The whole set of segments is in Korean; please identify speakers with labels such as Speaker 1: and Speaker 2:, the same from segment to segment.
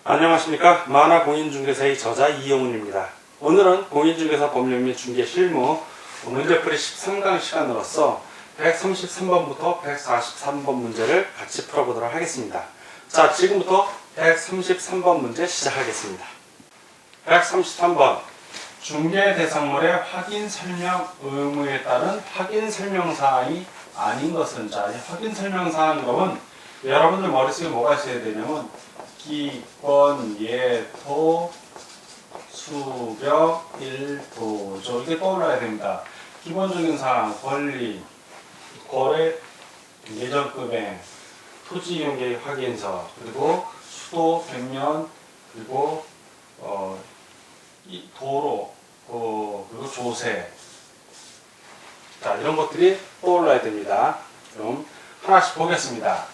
Speaker 1: 안녕하십니까. 만화공인중개사의 저자 이영훈입니다. 오늘은 공인중개사 법령 및 중개 실무 문제풀이 13강 시간으로서 133번부터 143번 문제를 같이 풀어보도록 하겠습니다. 자, 지금부터 133번 문제 시작하겠습니다. 133번 중개 대상물의 확인 설명 의무에 따른 확인 설명 사항이 아닌 것은, 자, 확인 설명 사항 그러면 여러분들 머릿속에 뭐가 있어야 되냐면 기권, 예토, 수벽, 일도조 이게 떠올라야 됩니다. 기본적인 사항, 권리, 거래, 예정금액, 토지 이용 계획 확인서, 그리고 수도, 벽면, 그리고 이 도로, 그리고 조세. 자, 이런 것들이 떠올라야 됩니다. 그럼 하나씩 보겠습니다.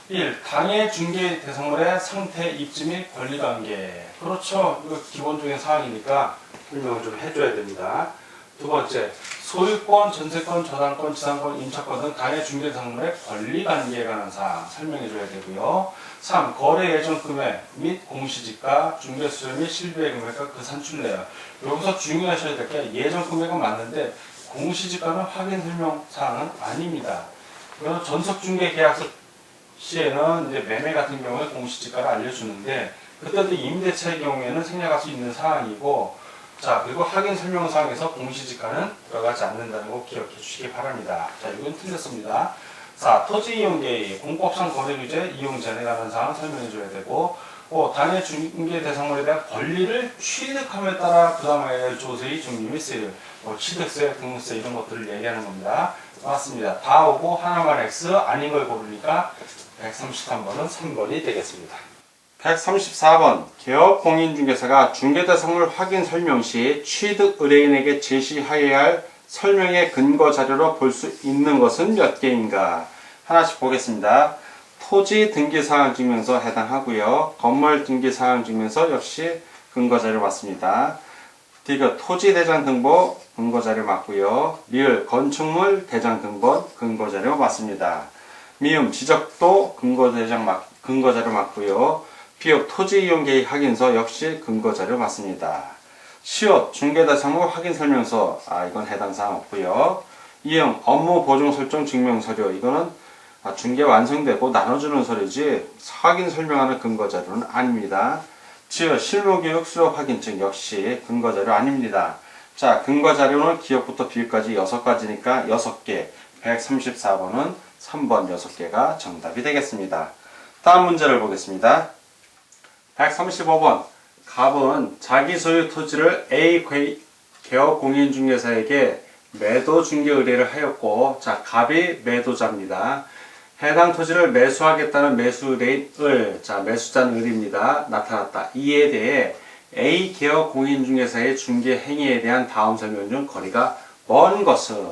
Speaker 1: 1. 당해 중개 대상물의 상태, 입지 및 권리관계. 그렇죠. 이거 기본적인 사항이니까 설명을 좀 해줘야 됩니다. 두 번째, 소유권, 전세권, 저당권, 지상권, 임차권 등 당해 중개 대상물의 권리관계에 관한 사항 설명해줘야 되고요. 3. 거래 예정 금액 및 공시지가, 중개수수료 및 실비의 금액과 그 산출내역. 여기서 중요하셔야 될 게 예정 금액은 맞는데 공시지가는 확인 설명 사항은 아닙니다. 이거는 전속중개계약서 시에는 이제 매매 같은 경우에 공시지가를 알려주는데 그때도 임대차의 경우에는 생략할 수 있는 사항이고, 자, 그리고 확인 설명사항에서 공시지가는 들어가지 않는다는 거 기억해 주시기 바랍니다. 자, 이건 틀렸습니다. 자, 토지 이용 계획, 공법상 거래 규제, 이용 전에 관한 사항 설명해 줘야 되고, 당해 중개 대상물에 대한 권리를 취득함에 따라 부담해야 할 조세의 종류 및 세율, 취득세, 등록세 이런 것들을 얘기하는 겁니다. 맞습니다. 다 오고 하나만 X, 아닌 걸 고르니까 133번은 3번이 되겠습니다. 134번 개업공인중개사가 중개대상물 확인 설명 시 취득 의뢰인에게 제시하여야 할 설명의 근거 자료로 볼 수 있는 것은 몇 개인가? 하나씩 보겠습니다. 토지 등기사항증명서 해당하고요. 건물 등기사항증명서 역시 근거자료 맞습니다. 디귿 토지대장 등본 근거자료 맞고요. 리을 건축물 대장 등본 근거자료 맞습니다. 미음 지적도 근거자료 맞고요. 비읍 토지이용계획 확인서 역시 근거자료 맞습니다. 시옷 중개대상물 확인설명서, 이건 해당사항 없고요. 이응 업무보증설정 증명서류, 이거는 중개 완성되고 나눠주는 서류지 확인 설명하는 근거자료는 아닙니다. 지읒 실무교육 수업 확인증 역시 근거자료 아닙니다. 자, 근거자료는 기억부터 비읍까지 6가지니까 6개, 134번은 3번 6개가 정답이 되겠습니다. 다음 문제를 보겠습니다. 135번 갑은 자기 소유 토지를 A 개업공인중개사에게 매도 중개 의뢰를 하였고, 자, 갑이 매도자입니다. 해당 토지를 매수하겠다는 매수 의뢰인 을, 자, 매수자는 을입니다. 나타났다. 이에 대해 A 개업공인중개사의 중개 행위에 대한 다음 설명 중 거리가 먼 것은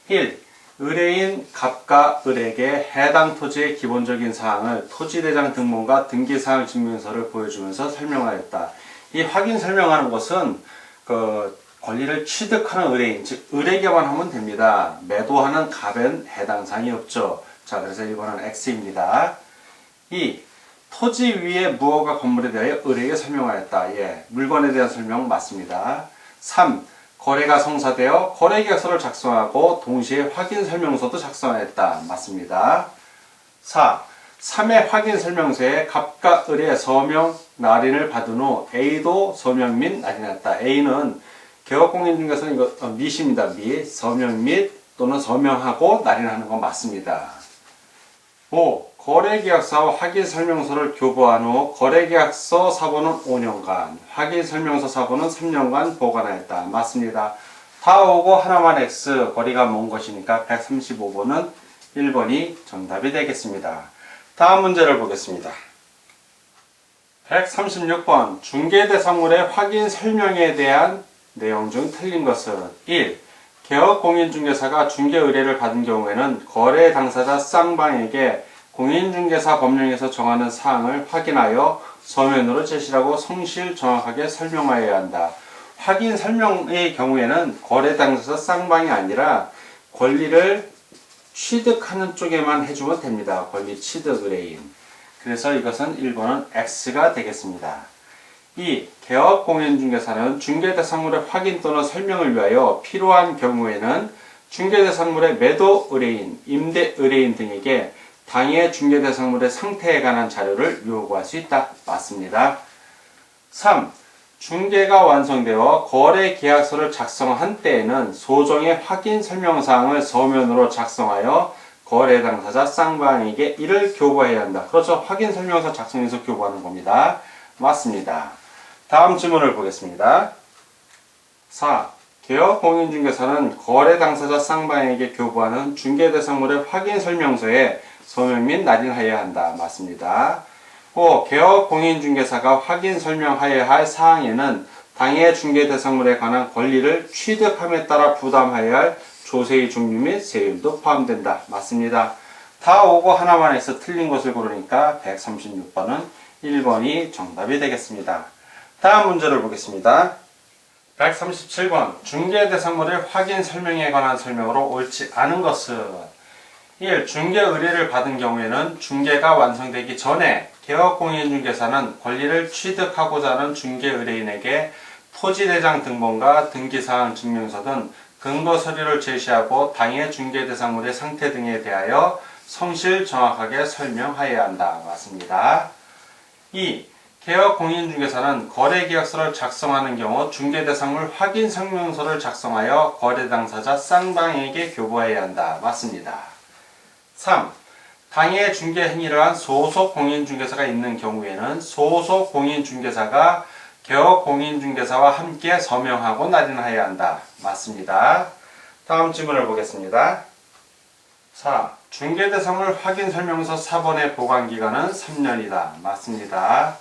Speaker 1: 1. 의뢰인 갑과 을에게 해당 토지의 기본적인 사항을 토지대장 등본과 등기사항 증명서를 보여주면서 설명하였다. 이 확인 설명하는 것은 권리를 취득하는 의뢰인, 즉 을에게만 하면 됩니다. 매도하는 갑엔 해당 사항이 없죠. 자, 그래서 1번은 X입니다. 2. 토지 위에 무허가 건물에 대하여 을에게 설명하였다. 예, 물건에 대한 설명 맞습니다. 3. 거래가 성사되어 거래계약서를 작성하고 동시에 확인설명서도 작성하였다. 맞습니다. 4. 3회 확인설명서에 갑과 을의 서명, 날인을 받은 후 A도 서명 및 날인했다. A는 개업공인중개사는 이거 밋입니다. 밋. 서명 및 또는 서명하고 날인하는 건 맞습니다. 5. 거래계약서와 확인설명서를 교부한 후 거래계약서 사본은 5년간, 확인설명서 사본은 3년간 보관하였다. 맞습니다. 다 오고 하나만 X, 거리가 먼 것이니까 135번은 1번이 정답이 되겠습니다. 다음 문제를 보겠습니다. 136번 중개대상물의 확인설명에 대한 내용 중 틀린 것은 1. 개업공인중개사가 중개 의뢰를 받은 경우에는 거래 당사자 쌍방에게 공인중개사 법령에서 정하는 사항을 확인하여 서면으로 제시하고 성실 정확하게 설명하여야 한다. 확인 설명의 경우에는 거래 당사자 쌍방이 아니라 권리를 취득하는 쪽에만 해주면 됩니다. 권리 취득 의뢰인. 그래서 이것은 1번은 X가 되겠습니다. 2. 개업 공인중개사는 중개대상물의 확인 또는 설명을 위하여 필요한 경우에는 중개대상물의 매도 의뢰인, 임대 의뢰인 등에게 당해 중개대상물의 상태에 관한 자료를 요구할 수 있다. 맞습니다. 3. 중개가 완성되어 거래 계약서를 작성한 때에는 소정의 확인 설명사항을 서면으로 작성하여 거래 당사자 쌍방에게 이를 교부해야 한다. 그렇죠. 확인 설명서 작성해서 교부하는 겁니다. 맞습니다. 다음 질문을 보겠습니다. 4. 개업 공인중개사는 거래 당사자 쌍방에게 교부하는 중개대상물의 확인 설명서에 서명 및 날인하여야 한다. 맞습니다. 5. 개업 공인중개사가 확인 설명하여야 할 사항에는 당해 중개대상물에 관한 권리를 취득함에 따라 부담하여야 할 조세의 종류 및 세율도 포함된다. 맞습니다. 다 오고 하나만 해서 틀린 것을 고르니까 136번은 1번이 정답이 되겠습니다. 다음 문제를 보겠습니다. 137번 중개대상물의 확인 설명에 관한 설명으로 옳지 않은 것은 1. 중개 의뢰를 받은 경우에는 중개가 완성되기 전에 개업공인중개사는 권리를 취득하고자 하는 중개 의뢰인에게 토지대장 등본과 등기사항 증명서 등 근거 서류를 제시하고 당해 중개대상물의 상태 등에 대하여 성실 정확하게 설명하여야 한다. 맞습니다. 2. 개업공인중개사는 거래계약서를 작성하는 경우 중개대상물 확인 설명서를 작성하여 거래 당사자 쌍방에게 교부해야 한다. 맞습니다. 3. 당해 중개 행위를 한 소속 공인중개사가 있는 경우에는 소속 공인중개사가 개업 공인중개사와 함께 서명하고 날인하여야 한다. 맞습니다. 다음 질문을 보겠습니다. 4. 중개대상물 확인 설명서 4번의 보관기간은 3년이다. 맞습니다.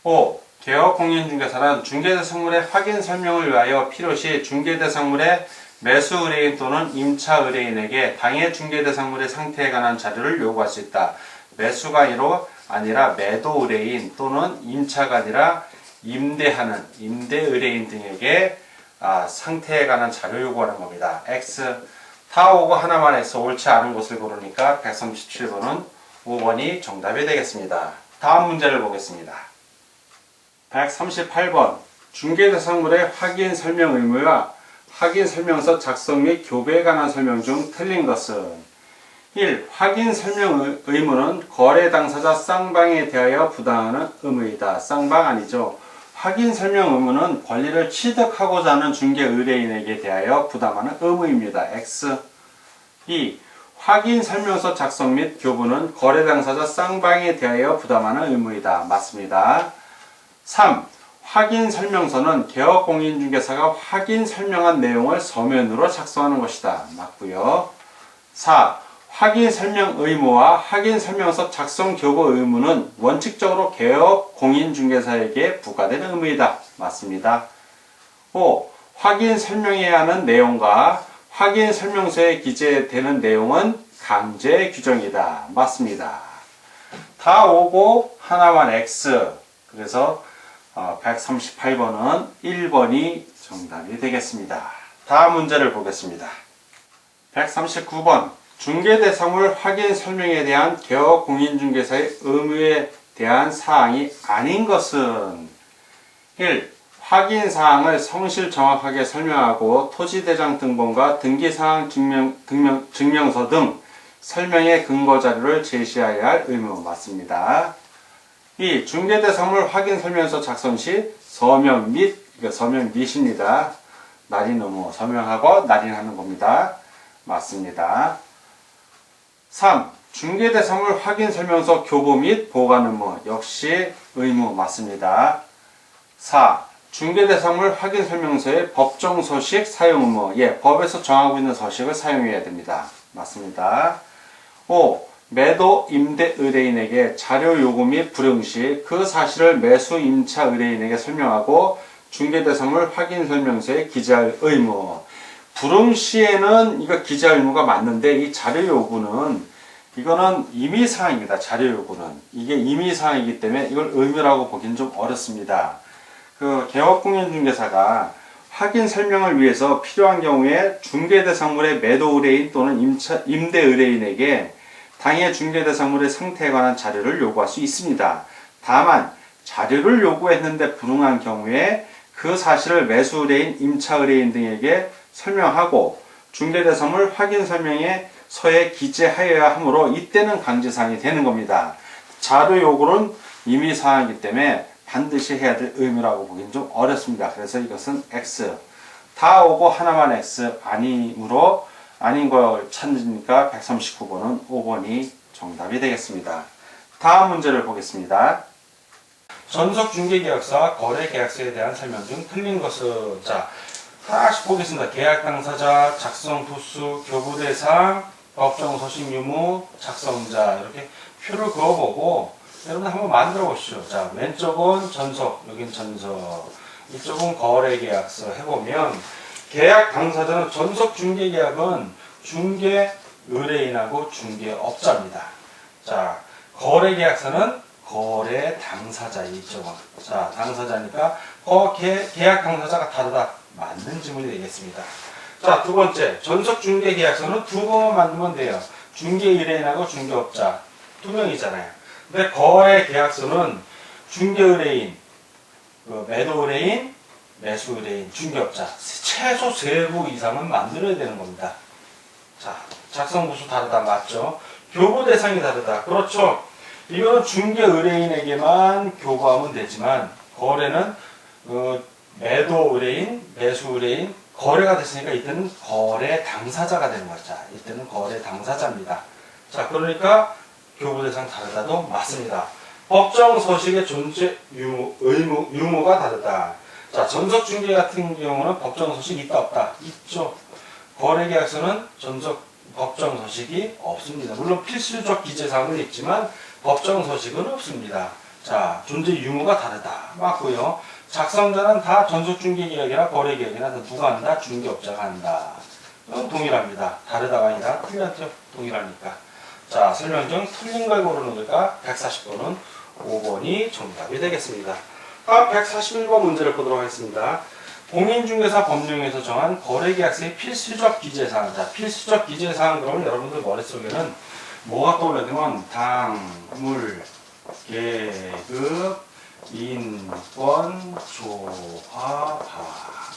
Speaker 1: 5. 개업 공인중개사는 중개대상물의 확인 설명을 위하여 필요시 중개대상물의 매수 의뢰인 또는 임차 의뢰인에게 당해 중개대상물의 상태에 관한 자료를 요구할 수 있다. 매수가 아니라 매도 의뢰인 또는 임차가 아니라 임대하는 임대 의뢰인 등에게 상태에 관한 자료 요구하는 겁니다. X 다 오고 하나만 해서 옳지 않은 것을 고르니까 137번은 5번이 정답이 되겠습니다. 다음 문제를 보겠습니다. 138번 중개대상물의 확인 설명 의무와 확인 설명서 작성 및 교부에 관한 설명 중 틀린 것은 1. 확인 설명 의무는 거래 당사자 쌍방에 대하여 부담하는 의무이다. 쌍방 아니죠. 확인 설명 의무는 권리를 취득하고자 하는 중개 의뢰인에게 대하여 부담하는 의무입니다. X 2. 확인 설명서 작성 및 교부는 거래 당사자 쌍방에 대하여 부담하는 의무이다. 맞습니다. 3. 확인 설명서는 개업 공인중개사가 확인 설명한 내용을 서면으로 작성하는 것이다. 맞고요. 4. 확인 설명 의무와 확인 설명서 작성 교부 의무는 원칙적으로 개업 공인중개사에게 부과되는 의무이다. 맞습니다. 5. 확인 설명해야 하는 내용과 확인 설명서에 기재되는 내용은 강제 규정이다. 맞습니다. 다 오고 하나만 X. 그래서 138번은 1번이 정답이 되겠습니다. 다음 문제를 보겠습니다. 139번 중개대상물 확인 설명에 대한 개업 공인중개사의 의무에 대한 사항이 아닌 것은 1. 확인사항을 성실 정확하게 설명하고 토지대장 등본과 등기사항 증명서 등 설명의 근거자료를 제시해야 할 의무. 맞습니다. 2. 중개대상물 확인 설명서 작성 시 서명 및입니다. 날인 의무. 서명하고 날인하는 겁니다. 맞습니다. 3. 중개대상물 확인 설명서 교부 및 보관 의무. 역시 의무. 맞습니다. 4. 중개대상물 확인 설명서의 법정 서식 사용 의무. 법에서 정하고 있는 서식을 사용해야 됩니다. 맞습니다. 5. 매도 임대 의뢰인에게 자료 요구 및 불응 시 그 사실을 매수 임차 의뢰인에게 설명하고 중개대상물 확인 설명서에 기재할 의무. 불응 시에는 이거 기재할 의무가 맞는데 이 자료 요구는 이거는 임의사항입니다. 자료 요구는. 이게 임의사항이기 때문에 이걸 의무라고 보기는 좀 어렵습니다. 개업공인중개사가
Speaker 2: 확인 설명을 위해서 필요한 경우에 중개대상물의 매도 의뢰인 또는 임대 의뢰인에게 당해 중개대상물의 상태에 관한 자료를 요구할 수 있습니다. 다만 자료를 요구했는데 불응한 경우에 그 사실을 매수 의뢰인, 임차 의뢰인 등에게 설명하고 중개대상물 확인 설명에 서에 기재하여야 하므로 이때는 강제사항이 되는 겁니다. 자료 요구는 임의사항이기 때문에 반드시 해야 될 의무라고 보기는 좀 어렵습니다. 그래서 이것은 X. 다 오고 하나만 X 아니므로 아닌 걸 찾으니까 139번은 5번이 정답이 되겠습니다. 다음 문제를 보겠습니다.
Speaker 1: 전속중개계약서와 거래계약서에 대한 설명 중 틀린 것은, 자, 하나씩 보겠습니다. 계약 당사자, 작성 부수, 교부대상, 법정 서식 유무, 작성자 이렇게 표를 그어보고 여러분들 한번 만들어 보시죠. 자, 왼쪽은 전속, 여긴 전속, 이쪽은 거래계약서 해보면 계약 당사자는 전속중개계약은 중개 의뢰인하고 중개업자입니다. 자, 거래계약서는 거래 당사자 이쪽은. 자, 당사자니까 계약 당사자가 다르다. 맞는 지문이 되겠습니다. 자, 두 번째, 전속중개계약서는 두 번만 만들면 돼요. 중개의뢰인하고 중개업자 두 명이잖아요. 근데 거래계약서는 중개의뢰인, 매도의뢰인, 매수의뢰인, 중개업자 최소 3부 이상은 만들어야 되는 겁니다. 자, 작성부수 다르다. 맞죠? 교부 대상이 다르다. 그렇죠? 이거는 중개 의뢰인에게만 교부하면 되지만 거래는 매도 의뢰인, 매수 의뢰인, 거래가 됐으니까 이때는 거래 당사자가 되는 거죠. 이때는 거래 당사자입니다. 자, 그러니까 교부 대상 다르다도 맞습니다. 법정 서식의 존재 유무가 다르다. 자, 전속중개 같은 경우는 법정 서식이 있다 없다? 있죠. 거래계약서는 법정 서식이 없습니다. 물론 필수적 기재사항은 있지만 법정 서식은 없습니다. 자, 존재 유무가 다르다. 맞고요. 작성자는 다 전속중개계약이나 거래계약이나 누가 한다? 중개업자가 한다. 이건 동일합니다. 다르다가 아니라 틀렸죠. 동일하니까. 자, 설명 중 틀린 걸 고르는 거니까 140번은 5번이 정답이 되겠습니다. 다음 141번 문제를 보도록 하겠습니다. 공인중개사 법령에서 정한 거래계약서의 필수적 기재사항. 자, 필수적 기재사항 그러면 여러분들 머릿속에는 뭐가 떠올라야 되면 당물, 계급, 인권, 조합,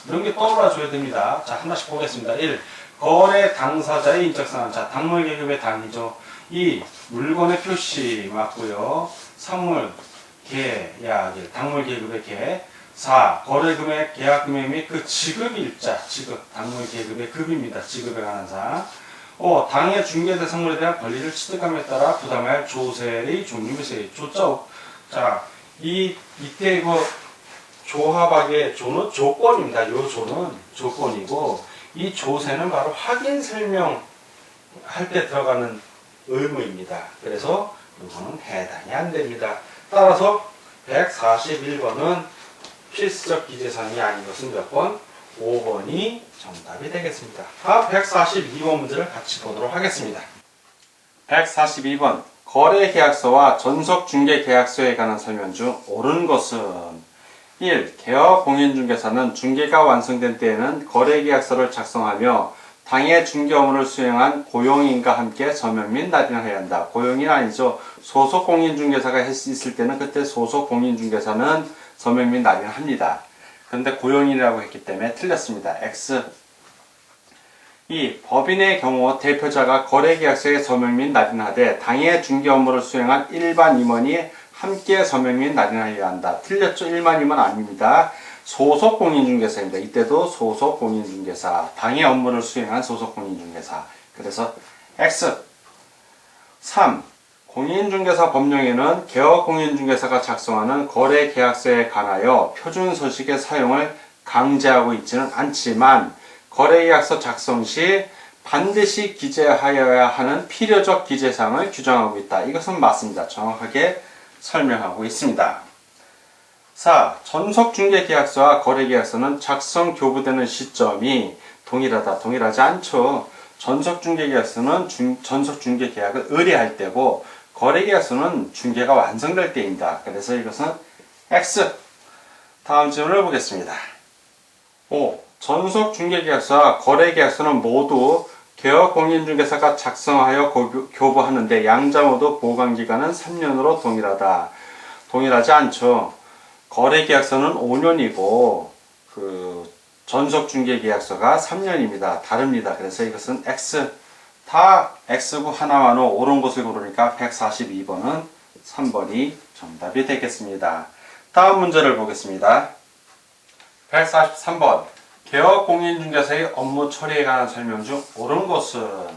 Speaker 1: 이런 게 떠올라 줘야 됩니다. 자, 하나씩 보겠습니다. 1. 거래 당사자의 인적사항. 자, 당물 계급의 당이죠. 2. 물건의 표시 맞고요. 3물, 계약, 당물 계급의 계. 4. 거래 금액, 계약 금액 및 그 지급 일자, 지급, 당물 계급의 급입니다. 지급에 관한 사항. 5. 당해 중개대상물에 대한 권리를 취득함에 따라 부담해야 할 조세의 종류 및 세액. 조자. 자, 이때 조합하기의 조는 조건입니다. 요 조는 조건이고, 이 조세는 바로 확인 설명 할 때 들어가는 의무입니다. 그래서 이거는 해당이 안 됩니다. 따라서 141번은 필수적 기재사항이 아닌 것은 몇 번? 5번이 정답이 되겠습니다. 다음 142번 문제를 같이 보도록 하겠습니다.
Speaker 2: 142번 거래계약서와 전속중개계약서에 관한 설명 중 옳은 것은 1. 개업 공인중개사는 중개가 완성된 때에는 거래계약서를 작성하며 당해 중개 업무를 수행한 고용인과 함께 서명 및 낙인을 해야 한다. 고용인 아니죠. 소속 공인중개사가 있을 때는 그때 소속 공인중개사는 서명 및 낙인을 합니다. 그런데 고용인이라고 했기 때문에 틀렸습니다. X. 2. 법인의 경우 대표자가 거래계약서에 서명 및 낙인하되 당해 중개 업무를 수행한 일반 임원이 함께 서명 및 낙인하여야 한다. 틀렸죠? 일반 임원 아닙니다. 소속 공인중개사입니다. 이때도 소속 공인중개사, 당해 업무를 수행한 소속 공인중개사. 그래서 X. 3. 공인중개사 법령에는 개업 공인중개사가 작성하는 거래계약서에 관하여 표준서식의 사용을 강제하고 있지는 않지만 거래계약서 작성 시 반드시 기재하여야 하는 필요적 기재사항을 규정하고 있다. 이것은 맞습니다. 정확하게 설명하고 있습니다. 4. 전속중개계약서와 거래계약서는 작성 교부되는 시점이 동일하다. 동일하지 않죠. 전속중개계약서는 전속중개계약을 의뢰할 때고 거래계약서는 중개가 완성될 때입니다. 그래서 이것은 X. 다음 질문을 보겠습니다. 5. 전속 중개계약서와 거래계약서는 모두 개업공인중개사가 작성하여 교부하는데 양자 모두 보관기간은 3년으로 동일하다. 동일하지 않죠. 거래계약서는 5년이고 그 전속중개계약서가 3년입니다. 다릅니다. 그래서 이것은 X, 다 X구 하나만으로 옳은 것을 고르니까 142번은 3번이 정답이 되겠습니다. 다음 문제를 보겠습니다. 143번 개업공인중개사의 업무 처리에 관한 설명 중 옳은 것은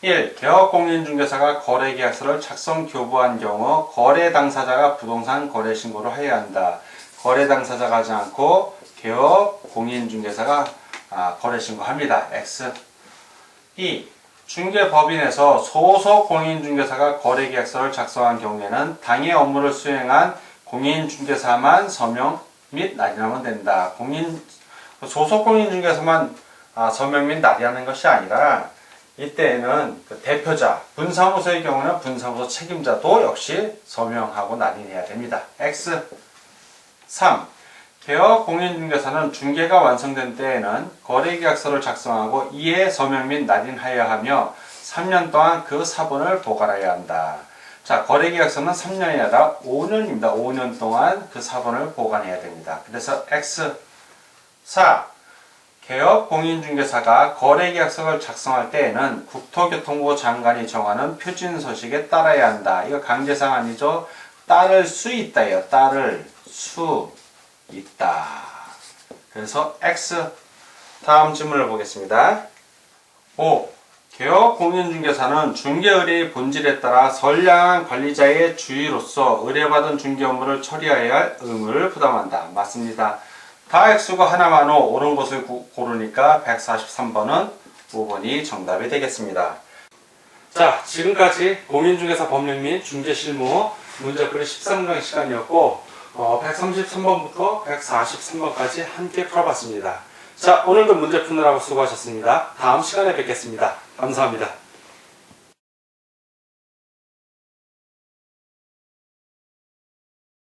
Speaker 2: 1. 개업공인중개사가 거래계약서를 작성 교부한 경우 거래 당사자가 부동산 거래 신고를 해야 한다. 거래 당사자가 하지 않고 개업공인중개사가 거래 신고합니다. X. 2. 중개법인에서 소속 공인중개사가 거래계약서를 작성한 경우에는 당해 업무를 수행한 공인중개사만 서명 및 날인하면 된다. 소속 공인중개사만 서명 및 날인하는 것이 아니라 이때에는 그 대표자, 분사무소의 경우는 분사무소 책임자도 역시 서명하고 날인해야 됩니다. X. 3. 개업 공인중개사는 중개가 완성된 때에는 거래계약서를 작성하고 이에 서명 및 날인하여야 하며 3년 동안 그 사본을 보관해야 한다. 자, 거래계약서는 3년이 아니라 5년입니다. 5년 동안 그 사본을 보관해야 됩니다. 그래서 X. 4. 개업 공인중개사가 거래계약서를 작성할 때에는 국토교통부 장관이 정하는 표준서식에 따라야 한다. 이거 강제상 아니죠? 따를 수 있다예요. 따를 수 있다. 그래서 X. 다음 질문을 보겠습니다. 5. 개업 공인중개사는 중개의뢰의 본질에 따라 선량한 관리자의 주의로서 의뢰받은 중개 업무를 처리해야 할 의무를 부담한다. 맞습니다. 다 X가 하나만으로 옳은 것을 고르니까 143번은 5번이 정답이 되겠습니다. 자, 지금까지 공인중개사 법령 및 중개실무 문제풀이 13강 시간이었고 133번부터 143번까지 함께 풀어봤습니다. 자, 오늘도 문제 푸느라고 수고하셨습니다. 다음 시간에 뵙겠습니다. 감사합니다.